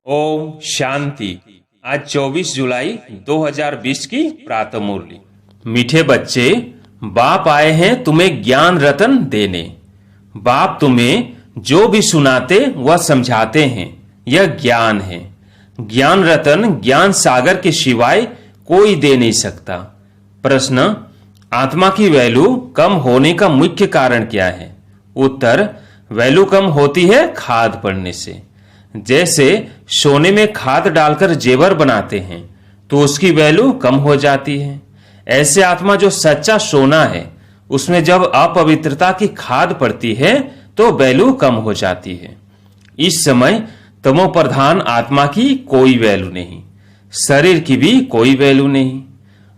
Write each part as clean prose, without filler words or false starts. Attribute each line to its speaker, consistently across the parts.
Speaker 1: ओम शांति। आज 24 जुलाई 2020 की प्रातः मुरली। मीठे बच्चे, बाप आए हैं तुम्हें ज्ञान रतन देने। बाप तुम्हें जो भी सुनाते वह समझाते हैं, यह ज्ञान है। ज्ञान रतन ज्ञान सागर के सिवाय कोई दे नहीं सकता। प्रश्न, आत्मा की वैल्यू कम होने का मुख्य कारण क्या है? उत्तर, वैल्यू कम होती है खाद पड़ने से। जैसे सोने में खाद डालकर जेवर बनाते हैं तो उसकी वैल्यू कम हो जाती है, ऐसे आत्मा जो सच्चा सोना है उसमें जब अपवित्रता की खाद पड़ती है तो वैल्यू कम हो जाती है। इस समय तमो प्रधान आत्मा की कोई वैल्यू नहीं, शरीर की भी कोई वैल्यू नहीं।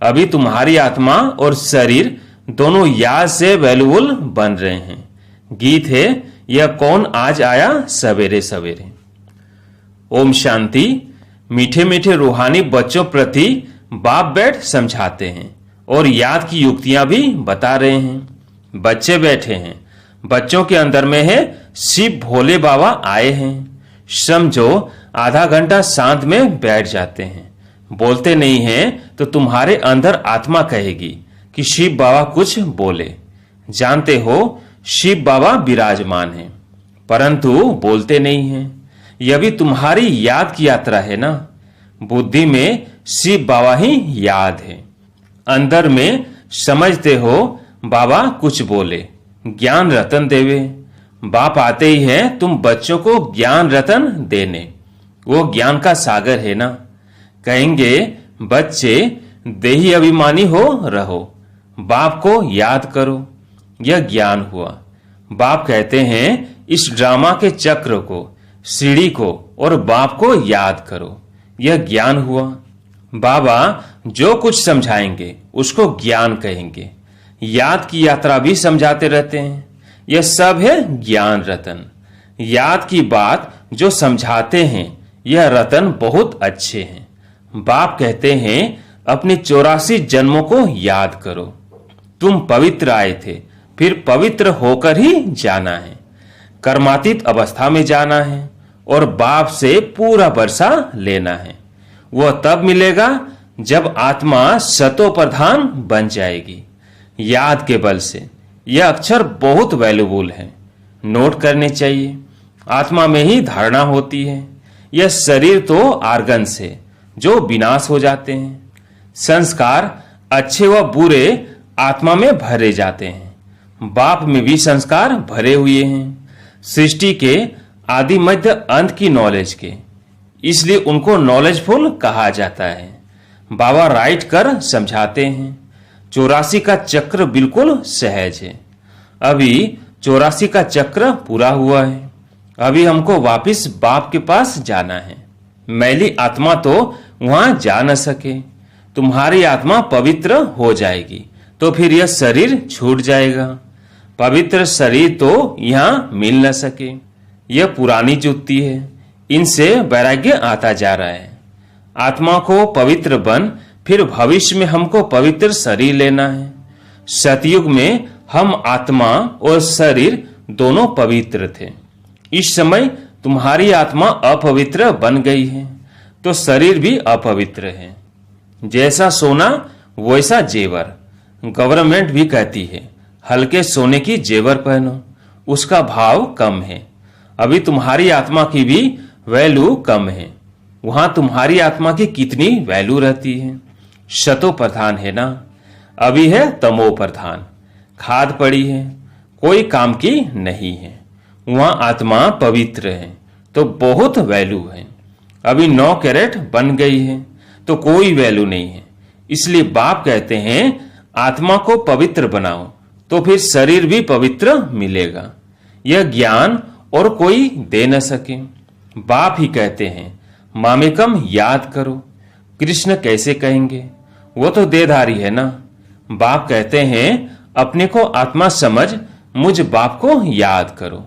Speaker 1: अभी तुम्हारी आत्मा और शरीर दोनों याद से वैल्यूबल बन रहे हैं। गीत है, यह कौन आज आया सवेरे सवेरे। ओम शांति। मीठे मीठे रूहानी बच्चों प्रति बाप बैठ समझाते हैं और याद की युक्तियां भी बता रहे हैं। बच्चे बैठे हैं, बच्चों के अंदर में है शिव भोले बाबा आए हैं। समझो आधा घंटा शांत में बैठ जाते हैं, बोलते नहीं हैं तो तुम्हारे अंदर आत्मा कहेगी कि शिव बाबा कुछ बोले। जानते हो शिव बाबा विराजमान हैं, परंतु बोलते नहीं हैं। यह भी तुम्हारी याद की यात्रा है ना। बुद्धि में शिव बाबा ही याद है, अंदर में समझते हो बाबा कुछ बोले, ज्ञान रतन देवे। बाप आते ही हैं तुम बच्चों को ज्ञान रतन देने, वो ज्ञान का सागर है ना। कहेंगे बच्चे देही अभिमानी हो रहो, बाप को याद करो, यह ज्ञान हुआ। बाप कहते हैं इस ड्रामा के चक्र को, सीढ़ी को और बाप को याद करो, यह ज्ञान हुआ। बाबा जो कुछ समझाएंगे उसको ज्ञान कहेंगे। याद की यात्रा भी समझाते रहते हैं, यह सब है ज्ञान रतन। याद की बात जो समझाते हैं यह रतन बहुत अच्छे हैं। बाप कहते हैं अपने 84 जन्मों को याद करो। तुम पवित्र आए थे, फिर पवित्र होकर ही जाना है। कर्मातीत अवस्था में जाना है और बाप से पूरा वर्षा लेना है। वह तब मिलेगा जब आत्मा सतो प्रधान बन जाएगी। याद के बल से यह अक्षर बहुत वैल्यूबल है, नोट करने चाहिए। आत्मा में ही धारणा होती है। यह शरीर तो आर्गन्स है जो विनाश हो जाते हैं। संस्कार अच्छे व बुरे आत्मा में भरे जाते हैं। बाप में भी संस्कार भरे हुए हैं, सृष्टि के आदि मध्य अंत की नॉलेज के, इसलिए उनको नॉलेजफुल कहा जाता है। बाबा राइट कर समझाते हैं 84 का चक्र बिल्कुल सहज है। अभी 84 का चक्र पूरा हुआ है, अभी हमको वापिस बाप के पास जाना है। मैली आत्मा तो वहां जा न सके। तुम्हारी आत्मा पवित्र हो जाएगी तो फिर यह शरीर छूट जाएगा। पवित्र शरीर तो यहां मिल न सके। यह पुरानी जुत्ती है, इनसे वैराग्य आता जा रहा है। आत्मा को पवित्र बन, फिर भविष्य में हमको पवित्र शरीर लेना है। सतयुग में हम आत्मा और शरीर दोनों पवित्र थे। इस समय तुम्हारी आत्मा अपवित्र बन गई है तो शरीर भी अपवित्र है। जैसा सोना वैसा जेवर। गवर्नमेंट भी कहती है हल्के सोने की जेवर पहनो, उसका भाव कम है। अभी तुम्हारी आत्मा की भी वैल्यू कम है। वहां तुम्हारी आत्मा की कितनी वैल्यू रहती है? शतो प्रधान है ना, अभी है तमो प्रधान। खाद पड़ी है, कोई काम की नहीं है। वहां आत्मा पवित्र है तो बहुत वैल्यू है। अभी 9 कैरेट बन गई है तो कोई वैल्यू नहीं है। इसलिए बाप कहते हैं आत्मा को पवित्र बनाओ तो फिर शरीर भी पवित्र मिलेगा। यह ज्ञान और कोई दे न सके। बाप ही कहते हैं मामेकम याद करो। कृष्ण कैसे कहेंगे, वो तो देहधारी है ना। बाप कहते हैं अपने को आत्मा समझ मुझ बाप को याद करो,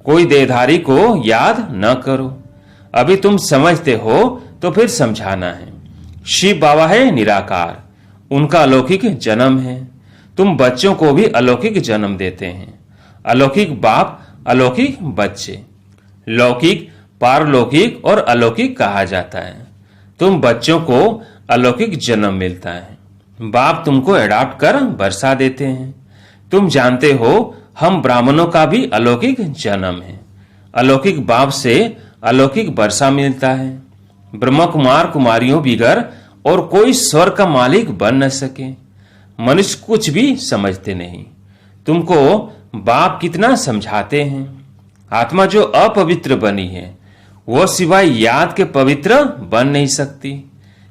Speaker 1: कोई देहधारी को याद न करो। अभी तुम समझते हो तो फिर समझाना है। शिव बाबा है निराकार, उनका अलौकिक जन्म है। तुम बच्चों को भी अलौकिक जन्म देते हैं। अलौकिक बाप, अलौकिक बच्चे। लौकिक पारलौकिक और अलौकिक कहा जाता है। तुम बच्चों को अलौकिक जन्म मिलता है। बाप तुमको एडॉप्ट कर वर्षा देते हैं। तुम जानते हो हम ब्राह्मणों का भी अलौकिक जन्म है। अलौकिक बाप से अलौकिक वर्षा मिलता है। ब्रह्म कुमार कुमारियों बिगर और कोई स्वर्ग का मालिक बन न सके। मनुष्य कुछ भी समझते नहीं। तुमको बाप कितना समझाते हैं। आत्मा जो अपवित्र बनी है वो सिवाय याद के पवित्र बन नहीं सकती।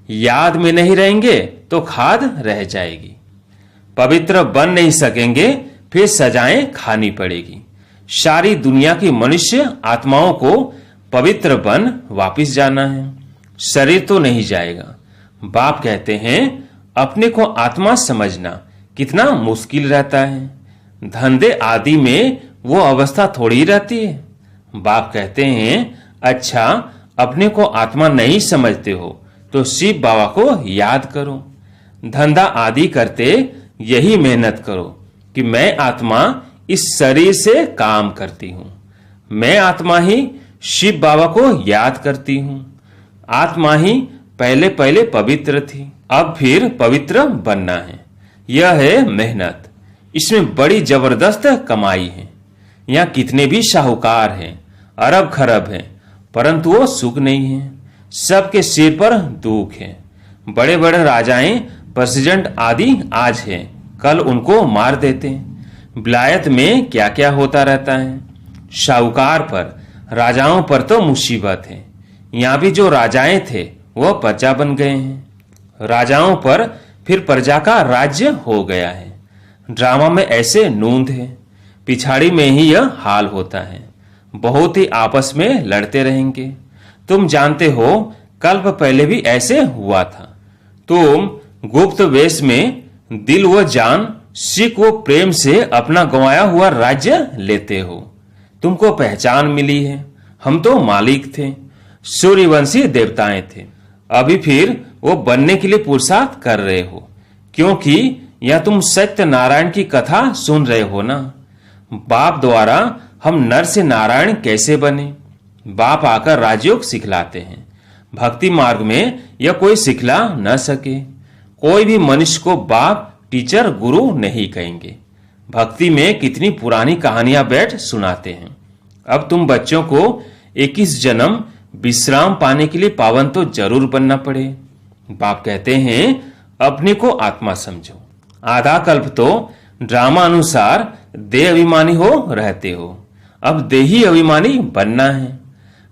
Speaker 1: याद में नहीं रहेंगे तो खाद रह जाएगी। पवित्र बन नहीं सकेंगे फिर सजाएं खानी पड़ेगी। सारी दुनिया की मनुष्य आत्माओं को पवित्र बन वापिस जाना है। शरीर तो नहीं जाएगा। बाप कहते हैं अपने को आत्मा समझना कितना मुश्किल रहता है। धंधे आदि में वो अवस्था थोड़ी रहती है। बाप कहते हैं अच्छा अपने को आत्मा नहीं समझते हो तो शिव बाबा को याद करो। धंधा आदि करते यही मेहनत करो कि मैं आत्मा इस शरीर से काम करती हूं। मैं आत्मा ही शिव बाबा को याद करती हूं। आत्मा ही पहले पहले पवित्र थी, अब फिर पवित्र बनना है। यह है मेहनत। इसमें बड़ी जबरदस्त कमाई है। यहाँ कितने भी साहूकार हैं, अरब खरब हैं, परंतु वो सुख नहीं है। सबके सिर पर दुख है। बड़े बड़े राजाएं प्रेसिडेंट आदि आज हैं, कल उनको मार देते हैं। विलायत में क्या क्या होता रहता है। साहूकार पर राजाओं पर तो मुसीबत है। यहाँ भी जो राजाएं थे वह प्रजा बन गए हैं। राजाओं पर फिर प्रजा का राज्य हो गया है। ड्रामा में ऐसे नूंद है। पिछाड़ी में ही यह हाल होता है। बहुत ही आपस में लड़ते रहेंगे। तुम जानते हो कल्प पहले भी ऐसे हुआ था। तुम गुप्त वेश में दिल व जान सीख व प्रेम से अपना गंवाया हुआ राज्य लेते हो। तुमको पहचान मिली है। हम तो मालिक थे, सूर्यवंशी देवताएं थे। अभी फिर वो बनने के लिए पुरुषार्थ कर रहे हो, क्योंकि यह तुम सत्य नारायण की कथा सुन रहे हो ना। बाप द्वारा हम नर से नारायण कैसे बने। बाप आकर राजयोग सिखलाते हैं। भक्ति मार्ग में यह कोई सिखला न सके। कोई भी मनुष्य को बाप टीचर गुरु नहीं कहेंगे। भक्ति में कितनी पुरानी कहानियां बैठ सुनाते हैं। अब तुम बच्चों को 21 जन्म विश्राम पाने के लिए पावन तो जरूर बनना पड़े। बाप कहते हैं अपने को आत्मा समझो। आधा कल्प तो ड्रामा अनुसार देह अभिमानी हो रहते हो। अब देही अभिमानी बनना है।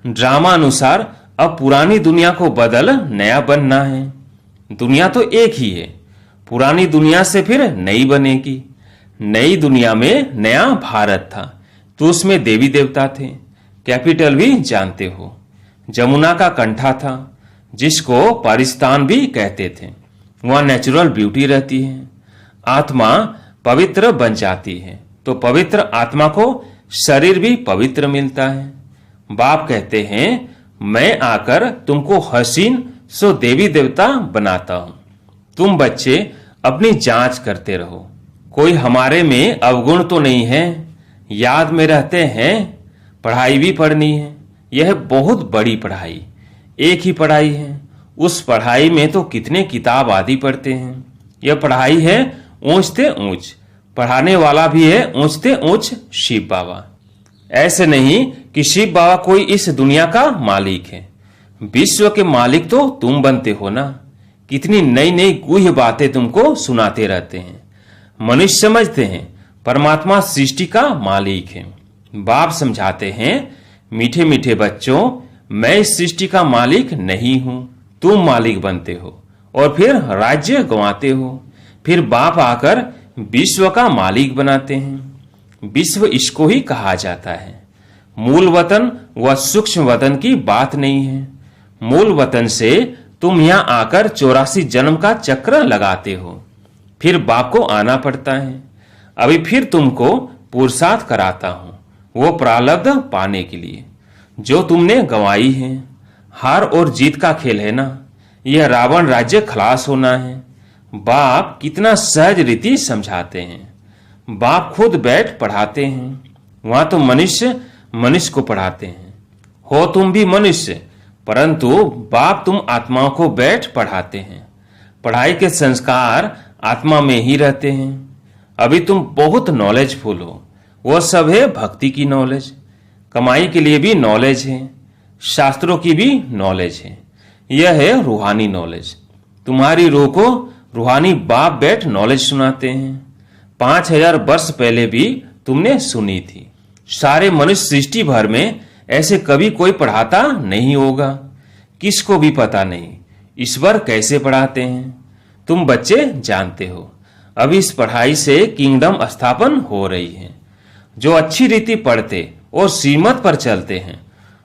Speaker 1: ड्रामा अनुसार अब पुरानी दुनिया को बदल नया बनना है। दुनिया तो एक ही है। पुरानी दुनिया से फिर नई बनेगी। नई दुनिया में नया भारत था तो उसमें देवी देवता थे। कैपिटल भी जानते हो। जमुना का कंठा था जिसको पाकिस्तान भी कहते थे। वहां नेचुरल ब्यूटी रहती है। आत्मा पवित्र बन जाती है तो पवित्र आत्मा को शरीर भी पवित्र मिलता है। बाप कहते हैं मैं आकर तुमको हसीन सो देवी देवता बनाता हूं। तुम बच्चे अपनी जांच करते रहो। कोई हमारे में अवगुण तो नहीं है। याद में रहते हैं। पढ़ाई भी पढ़नी है। यह बहुत बड़ी पढ़ाई। एक ही पढ़ाई है। उस पढ़ाई में तो कितने किताब आदि पढ़ते हैं। यह पढ़ाई है ऊंचते ऊंच। पढ़ाने वाला भी है ऊंचते ऊंच शिव बाबा। ऐसे नहीं कि शिव बाबा कोई इस दुनिया का मालिक है। विश्व के मालिक तो तुम बनते हो ना। कितनी नई नई गुह्य बातें तुमको सुनाते रहते हैं। मनुष्य समझते हैं परमात्मा सृष्टि का मालिक है। बाप समझाते हैं मीठे मीठे बच्चों मैं इस सृष्टि का मालिक नहीं हूं। तुम मालिक बनते हो और फिर राज्य गंवाते हो। फिर बाप आकर विश्व का मालिक बनाते हैं। विश्व इसको ही कहा जाता है। मूल वतन व सूक्ष्म वतन की बात नहीं है। मूल वतन से तुम यहां आकर 84 जन्म का चक्र लगाते हो। फिर बाप को आना पड़ता है। अभी फिर तुमको पुरुषार्थ कराता हूं वो प्रारब्ध पाने के लिए जो तुमने गंवाई है। हार और जीत का खेल है ना। यह रावण राज्य खलास होना है। बाप कितना सहज रीति समझाते हैं। बाप खुद बैठ पढ़ाते हैं। वहां तो मनुष्य मनुष्य को पढ़ाते हैं। हो तुम भी मनुष्य, परंतु बाप तुम आत्माओं को बैठ पढ़ाते हैं। पढ़ाई के संस्कार आत्मा में ही रहते हैं। अभी तुम बहुत नॉलेजफुल हो, वो सब है भक्ति की नॉलेज। कमाई के लिए भी नॉलेज है, शास्त्रों की भी नॉलेज है। यह है रूहानी नॉलेज। तुम्हारी रूह को रूहानी बाप बैठ नॉलेज सुनाते हैं। 5000 वर्ष पहले भी तुमने सुनी थी। सारे मनुष्य सृष्टि भर में ऐसे कभी कोई पढ़ाता नहीं होगा। किसको भी पता नहीं ईश्वर कैसे पढ़ाते हैं। तुम बच्चे जानते हो, अभी इस पढ़ाई से किंगडम स्थापन हो रही है। जो अच्छी रीति पढ़ते और श्रीमत पर चलते हैं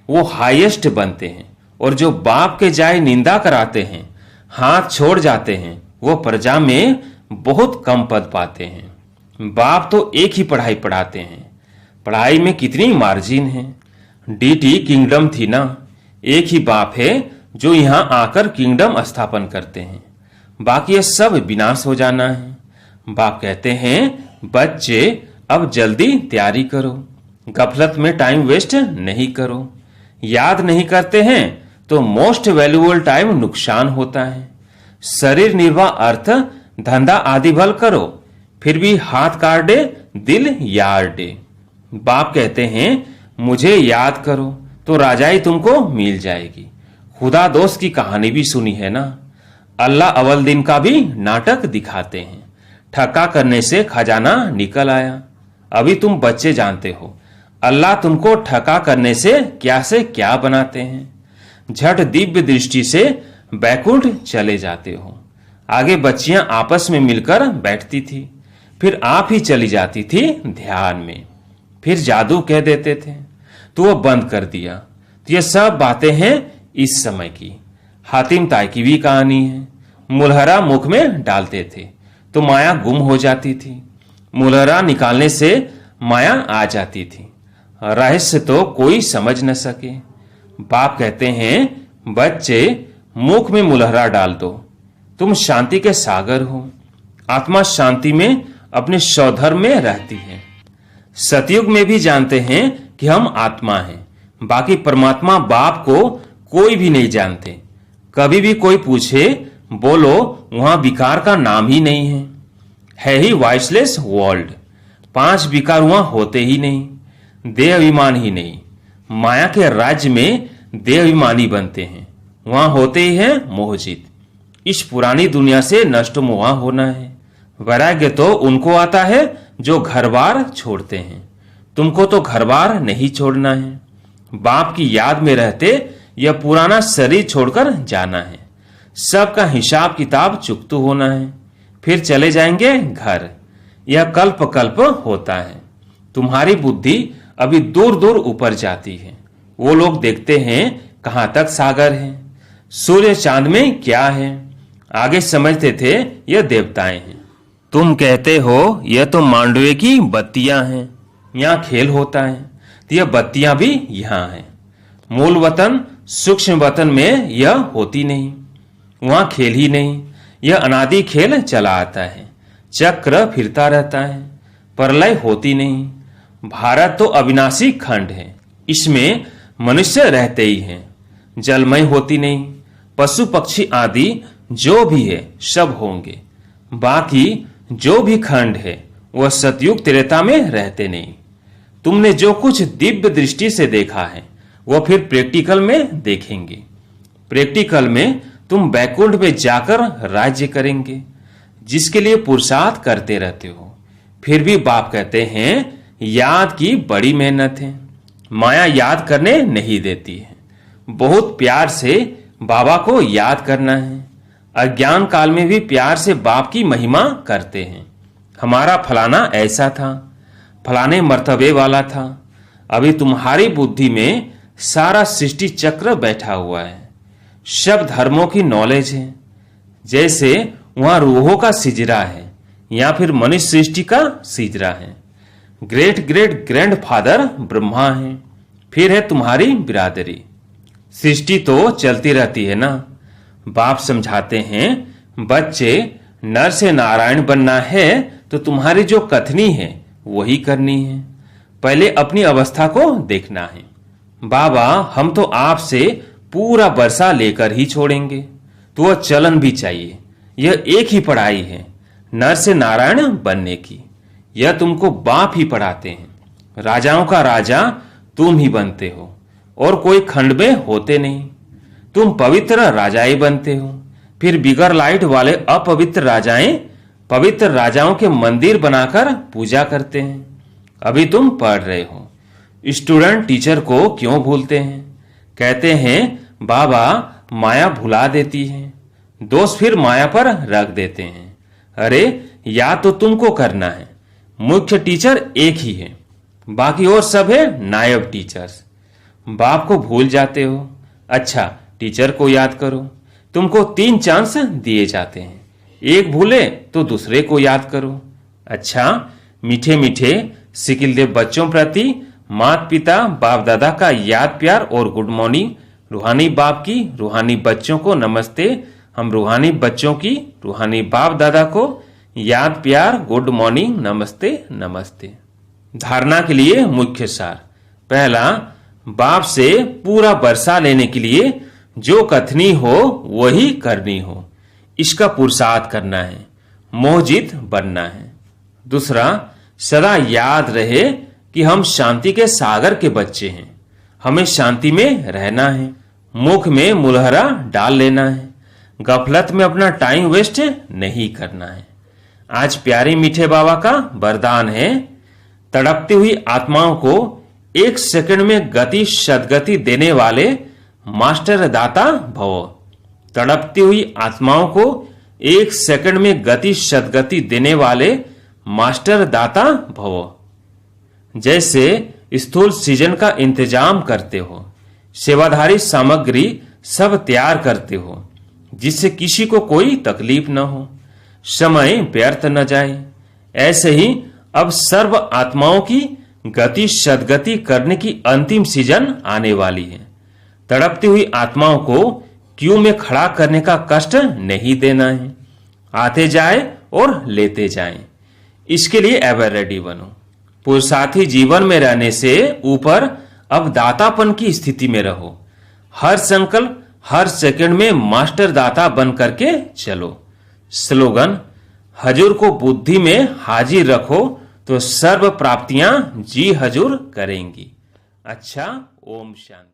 Speaker 1: वो हाईएस्ट बनते हैं, और जो बाप के जाय निंदा कराते हैं, हाथ छोड़ जाते हैं, वो प्रजा में बहुत कम पद पाते हैं। बाप तो एक ही पढ़ाई पढ़ाते हैं। पढ़ाई में कितनी मार्जिन है। डीटी किंगडम थी ना, एक ही बाप है जो यहां आकर किंगडम स्थापन करते हैं। बाकी ये सब विनाश हो जाना है। बाप कहते हैं बच्चे अब जल्दी तैयारी करो, गफलत में टाइम वेस्ट नहीं करो। याद नहीं करते हैं तो मोस्ट वैल्यूएबल टाइम नुकसान होता है। शरीर निर्वाह अर्थ धंधा आदि भल करो, फिर भी हाथ काट दे दिल यार दे। बाप कहते हैं मुझे याद करो तो राजाई तुमको मिल जाएगी। खुदा दोस्त की कहानी भी सुनी है ना। अल्लाह अव्वल दिन का भी नाटक दिखाते हैं। ठक्का करने से खजाना निकल आया। अभी तुम बच्चे जानते हो अल्लाह तुमको ठक्का करने से क्या बनाते हैं। झट दिव्य दृष्टि से बैकुंठ चले जाते हो। आगे बच्चियां आपस में मिलकर बैठती थी, फिर आप ही चली जाती थी ध्यान में। फिर जादू कह देते थे तो वो बंद कर दिया। तो ये सब बातें हैं इस समय की। हातिम ताई की भी कहानी है। मुलहरा मुख में डालते थे तो माया गुम हो जाती थी। मुलहरा निकालने से माया आ जाती थी। रहस्य तो कोई समझ न सके। बाप कहते हैं बच्चे मुख में मुलहरा डाल दो, तुम शांति के सागर हो। आत्मा शांति में अपने स्वधर्म में रहती है। सतयुग में भी जानते हैं कि हम आत्मा हैं, बाकी परमात्मा बाप को कोई भी नहीं जानते। कभी भी कोई पूछे बोलो वहां विकार का नाम ही नहीं है ही वॉइसलेस वर्ल्ड। 5 विकार वहां होते ही नहीं, देह अभिमान ही नहीं। माया के राज्य में देह अभिमानी बनते हैं, वहां होते ही है मोहजित। इस पुरानी दुनिया से नष्ट मोह होना है। वैराग्य तो उनको आता है जो घर बार छोड़ते हैं। तुमको तो घर बार नहीं छोड़ना है। बाप की याद में रहते यह पुराना शरीर छोड़कर जाना है। सबका हिसाब किताब चुकतू होना है, फिर चले जाएंगे घर। यह कल्प कल्प होता है। तुम्हारी बुद्धि अभी दूर दूर ऊपर जाती है। वो लोग देखते हैं कहां तक सागर है, सूर्य चांद में क्या है। आगे समझते थे यह देवताएं हैं। तुम कहते हो यह तो मांडवे की बत्तियां हैं, यहाँ खेल होता है। तो यह बत्तियां भी यहाँ हैं। मूल वतन सूक्ष्म वतन में यह होती नहीं, वहां खेल ही नहीं। यह अनादि खेल चला आता है, चक्र फिरता रहता है, प्रलय होती नहीं। भारत तो अविनाशी खंड है, इसमें मनुष्य रहते ही हैं। जलमय होती नहीं, पशु पक्षी आदि जो भी है सब होंगे। बाकी जो भी खंड है वह सतयुग त्रेता में रहते नहीं। तुमने जो कुछ दिव्य दृष्टि से देखा है वह फिर प्रैक्टिकल में देखेंगे। प्रैक्टिकल में तुम बैकुंठ में जाकर राज्य करेंगे, जिसके लिए पुरुषार्थ करते रहते हो। फिर भी बाप कहते हैं याद की बड़ी मेहनत है। माया याद करने नहीं देती है। बहुत प्यार से बाबा को याद करना है। अज्ञान काल में भी प्यार से बाप की महिमा करते हैं। हमारा फलाना ऐसा था, फलाने मर्तबे वाला था। अभी तुम्हारी बुद्धि में सारा सृष्टि चक्र बैठा हुआ है। सब धर्मों की नॉलेज है। जैसे वहां रूहों का सिजरा है या फिर मनुष्य सृष्टि का सिजरा है। Great great grand father Brahma है, फिर है तुम्हारी बिरादरी। सृष्टि तो चलती रहती है ना। बाप समझाते हैं बच्चे नर से नारायण बनना है तो तुम्हारी जो कथनी है वही करनी है। पहले अपनी अवस्था को देखना है। बाबा हम तो आपसे पूरा बरसा लेकर ही छोड़ेंगे, तो वह चलन भी चाहिए। यह एक ही पढ़ाई है, नर से नारायण बनने की। यह तुमको बाप ही पढ़ाते हैं। राजाओं का राजा तुम ही बनते हो और कोई खंड में होते नहीं। तुम पवित्र राजाएं बनते हो, फिर बिगर लाइट वाले अपवित्र राजाएं पवित्र राजाओं के मंदिर बनाकर पूजा करते हैं। अभी तुम पढ़ रहे हो। स्टूडेंट टीचर को क्यों भूलते हैं? कहते हैं बाबा माया भुला देती है, दोष फिर माया पर रख देते हैं। अरे या तो तुमको करना है, मुख्य टीचर एक ही है, बाकी और सब है नायब टीचर्स। बाप को भूल जाते हो। अच्छा टीचर को याद करो। तुमको 3 चांस दिए जाते हैं, एक भूले तो दूसरे को याद करो। अच्छा मीठे मीठे सिकिलदेव बच्चों प्रति माता पिता बाप दादा का याद प्यार और गुड मॉर्निंग। रूहानी बाप की रूहानी बच्चों को नमस्ते। हम रूहानी बच्चों की रूहानी बाप दादा को याद प्यार गुड मॉर्निंग नमस्ते नमस्ते। धारणा के लिए मुख्य सार। पहला, बाप से पूरा बरसा लेने के लिए जो कथनी हो वही करनी हो, इसका पुरुषार्थ करना है, मोहजित बनना है। दूसरा, सदा याद रहे कि हम शांति के सागर के बच्चे हैं, हमें शांति में रहना है। मुख में मुलहरा डाल लेना है, गफलत में अपना टाइम वेस्ट नहीं करना है। आज प्यारे मीठे बाबा का वरदान है, तड़पती हुई आत्माओं को 1 सेकंड में गति सदगति देने वाले मास्टर दाता भव। तड़पती हुई आत्माओं को 1 सेकंड में गति सदगति देने वाले मास्टर दाता भव। जैसे स्थूल सीजन का इंतजाम करते हो, सेवाधारी सामग्री सब तैयार करते हो, जिससे किसी को कोई तकलीफ न हो, समय व्यर्थ न जाए। ऐसे ही अब सर्व आत्माओं की गति सदगति करने की अंतिम सीजन आने वाली है। तड़पती हुई आत्माओं को क्यू में खड़ा करने का कष्ट नहीं देना है, आते जाए और लेते जाएं। इसके लिए एवर रेडी बनो। पुरुषार्थी जीवन में रहने से ऊपर अब दातापन की स्थिति में रहो। हर संकल्प हर सेकंड में मास्टर दाता बन करके चलो। स्लोगन, हजूर को बुद्धि में हाजिर रखो तो सर्व प्राप्तियां जी हजूर करेंगी। अच्छा, ओम शांति।